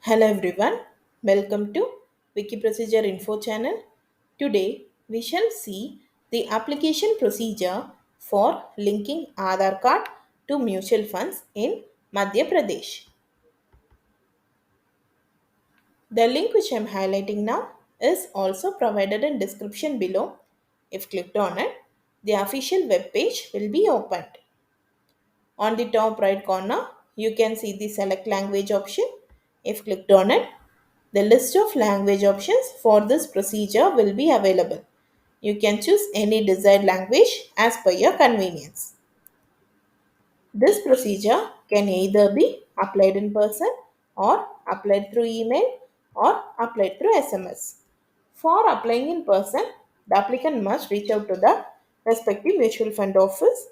Hello everyone, welcome to Wiki Procedure Info channel. Today we shall see the application procedure for linking Aadhaar card to mutual funds in Madhya Pradesh. The link which I am highlighting now is also provided in description below. If clicked on it, the official web page will be opened. On the top right corner, you can see the select language option. If clicked on it, the list of language options for this procedure will be available. You can choose any desired language as per your convenience. This procedure can either be applied in person or applied through email or applied through SMS. For applying in person, the applicant must reach out to the respective mutual fund office.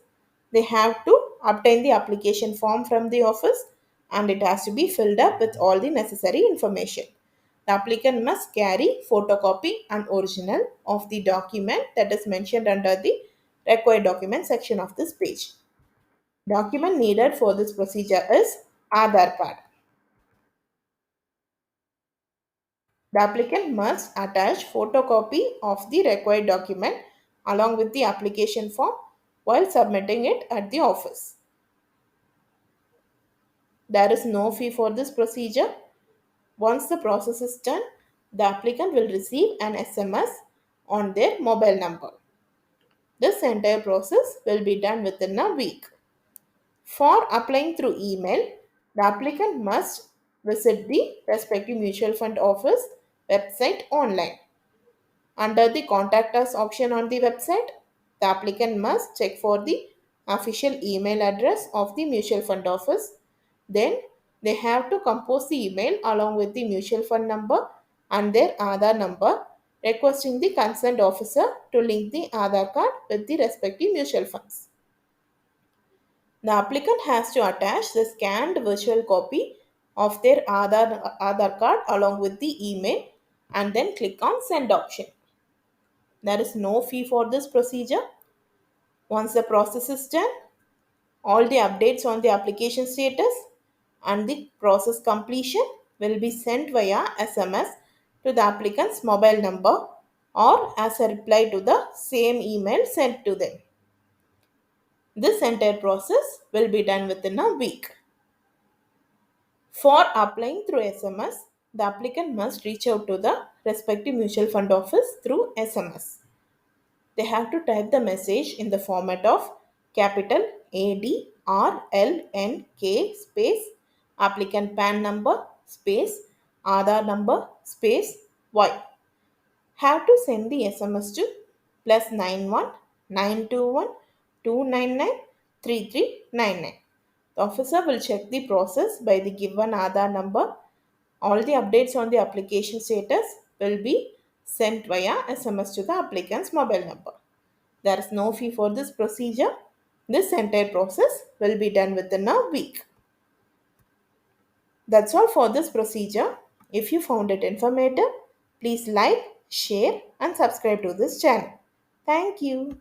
They have to obtain the application form from the office and it has to be filled up with all the necessary information. The applicant must carry photocopy and original of the document that is mentioned under the required document section of this page. Document needed for this procedure is Aadhaar card. The applicant must attach photocopy of the required document along with the application form while submitting it at the office. There is no fee for this procedure. Once the process is done, the applicant will receive an SMS on their mobile number. This entire process will be done within a week. For applying through email, the applicant must visit the respective mutual fund office website online. Under the Contact Us option on the website, the applicant must check for the official email address of the mutual fund office. Then they have to compose the email along with the mutual fund number and their Aadhaar number requesting the concerned officer to link the Aadhaar card with the respective mutual funds. The applicant has to attach the scanned virtual copy of their Aadhaar card along with the email and then click on send option. There is no fee for this procedure. Once the process is done, all the updates on the application status and the process completion will be sent via SMS to the applicant's mobile number or as a reply to the same email sent to them. This entire process will be done within a week. For applying through SMS, the applicant must reach out to the respective mutual fund office through SMS. They have to type the message in the format of capital ADRLNK space applicant PAN number space Aadhaar number space Y. Have to send the SMS to +91 921 299 3399. The officer will check the process by the given Aadhaar number. All the updates on the application status will be sent via SMS to the applicant's mobile number. There is no fee for this procedure. This entire process will be done within a week. That's all for this procedure. If you found it informative, please like, share and subscribe to this channel. Thank you.